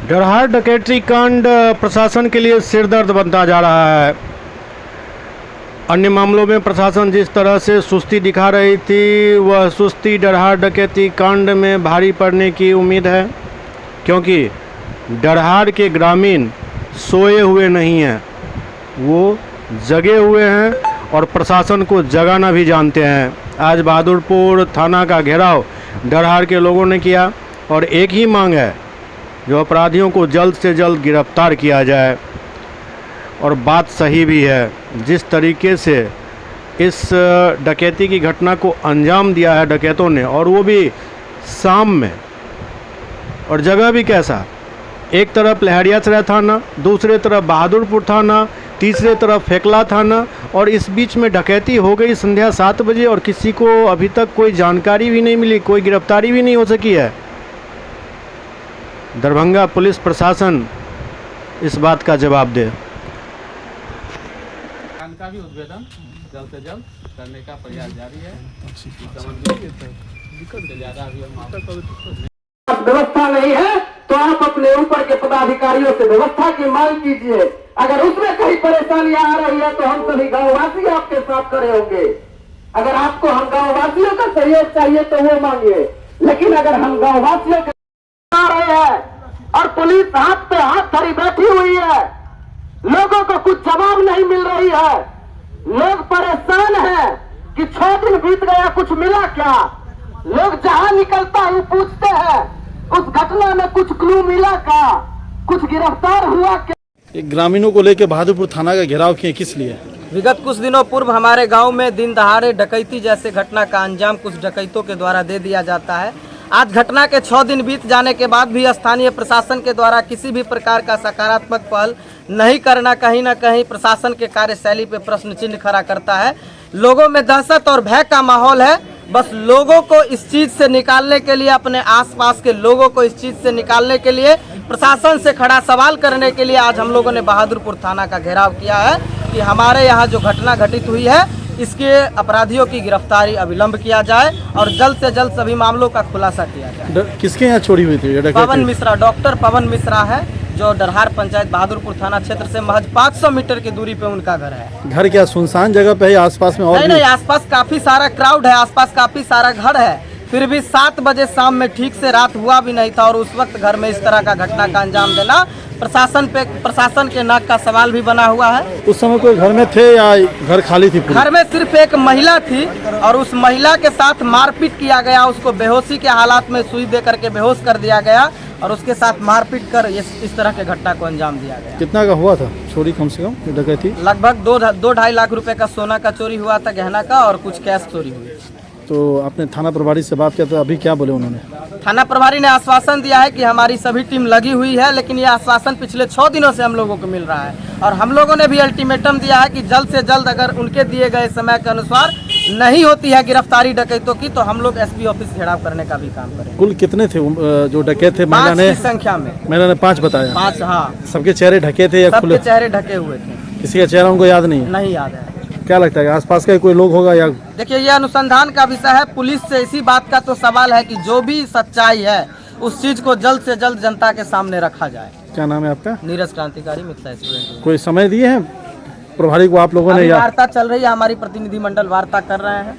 डरहार डकैती कांड प्रशासन के लिए सिरदर्द बनता जा रहा है। अन्य मामलों में प्रशासन जिस तरह से सुस्ती दिखा रही थी, वह सुस्ती डरहार डकैती कांड में भारी पड़ने की उम्मीद है, क्योंकि डरहार के ग्रामीण सोए हुए नहीं हैं, वो जगे हुए हैं और प्रशासन को जगाना भी जानते हैं। आज बहादुरपुर थाना का घेराव डरहार के लोगों ने किया और एक ही मांग है, जो अपराधियों को जल्द से जल्द गिरफ्तार किया जाए। और बात सही भी है, जिस तरीके से इस डकैती की घटना को अंजाम दिया है डकैतों ने, और वो भी शाम में, और जगह भी कैसा, एक तरफ लहरियासराय थाना, दूसरे तरफ बहादुरपुर थाना, तीसरे तरफ फेकला थाना, और इस बीच में डकैती हो गई संध्या 7 बजे और किसी को अभी तक कोई जानकारी भी नहीं मिली, कोई गिरफ्तारी भी नहीं हो सकी है। दरभंगा पुलिस प्रशासन इस बात का जवाब दे। का भी उद्भेदन जल्द से जल्द करने का प्रयास जारी है। व्यवस्था नहीं है तो आप अपने ऊपर के पदाधिकारियों से व्यवस्था की मांग कीजिए। अगर उसमें कहीं परेशानियां आ रही है तो हम सभी गांववासी आपके साथ खड़े होंगे। अगर आपको हम गांववासियों का सहयोग चाहिए तो वो मांगिए, लेकिन अगर हम गांववासियों के आ रहे हैं और पुलिस हाथ पे हाथ धरी बैठी हुई है, लोगों को कुछ जवाब नहीं मिल रही है, लोग परेशान हैं कि 6 दिन बीत गया, कुछ मिला क्या? लोग जहां निकलता है पूछते हैं उस घटना में कुछ क्लू मिला क्या, कुछ गिरफ्तार हुआ क्या? ग्रामीणों को लेकर बहादुरपुर थाना का घेराव किए, किस लिए? विगत कुछ दिनों पूर्व हमारे गांव में दिन दहाड़े डकैती जैसे घटना का अंजाम कुछ डकैतों के द्वारा दे दिया जाता है। आज घटना के 6 दिन बीत जाने के बाद भी स्थानीय प्रशासन के द्वारा किसी भी प्रकार का सकारात्मक पहल नहीं करना कहीं ना कहीं प्रशासन के कार्यशैली पे प्रश्न चिन्ह खड़ा करता है। लोगों में दहशत और भय का माहौल है। बस लोगों को इस चीज़ से निकालने के लिए, अपने आसपास के लोगों को इस चीज़ से निकालने के लिए, प्रशासन से खड़ा सवाल करने के लिए आज हम लोगों ने बहादुरपुर थाना का घेराव किया है कि हमारे यहाँ जो घटना घटित हुई है इसके अपराधियों की गिरफ्तारी अविलंब किया जाए और जल्द से जल्द सभी मामलों का खुलासा किया जाए। किसके यहाँ चोरी हुई थी? पवन मिश्रा, डॉक्टर पवन मिश्रा है, जो डरहार पंचायत बहादुरपुर थाना क्षेत्र से महज 500 मीटर की दूरी पे उनका घर है। घर क्या सुनसान जगह पे है? आसपास में और नहीं, आसपास काफी सारा क्राउड है, आसपास काफी सारा घर है। फिर भी 7 बजे शाम में ठीक से रात हुआ भी नहीं था और उस वक्त घर में इस तरह का घटना का अंजाम देना प्रशासन के नाक का सवाल भी बना हुआ है। उस समय कोई घर में थे या घर खाली थी? घर में सिर्फ एक महिला थी और उस महिला के साथ मारपीट किया गया। उसको बेहोशी के हालात में सुई दे करके बेहोश कर दिया गया और उसके साथ मारपीट कर इस तरह के घटना को अंजाम दिया गया। कितना का हुआ था चोरी? कम से कम डकैती लगभग 2-2.5 लाख रुपए का सोना का चोरी हुआ था, गहना का, और कुछ कैश चोरी हुई। तो आपने थाना प्रभारी से बात किया तो अभी क्या बोले उन्होंने? थाना प्रभारी ने आश्वासन दिया है कि हमारी सभी टीम लगी हुई है, लेकिन ये आश्वासन पिछले 6 दिनों से हम लोगों को मिल रहा है और हम लोगों ने भी अल्टीमेटम दिया है कि जल्द से जल्द अगर उनके दिए गए समय के अनुसार नहीं होती है गिरफ्तारी डकैतों की तो हम लोग एसपी ऑफिस घेराव करने का भी काम करेंगे। कुल कितने थे जो डकैत थे? 5 की संख्या में। मैंने 5 बताया। 5, हाँ। सबके चेहरे ढके थे या खुले? सबके चेहरे ढके हुए थे। किसी का चेहरा उनको याद नहीं है? नहीं याद है। क्या लगता है आसपास का कोई लोग होगा या? देखिए, ये अनुसंधान का विषय है। पुलिस से इसी बात का तो सवाल है कि जो भी सच्चाई है उस चीज को जल्द से जल्द जनता के सामने रखा जाए। क्या नाम है आपका? नीरज क्रांतिकारी, मिथिला स्टूडेंट। कोई समय दिए हैं प्रभारी को आप लोगों ने? वार्ता चल रही है, हमारी प्रतिनिधि मंडल वार्ता कर रहे हैं।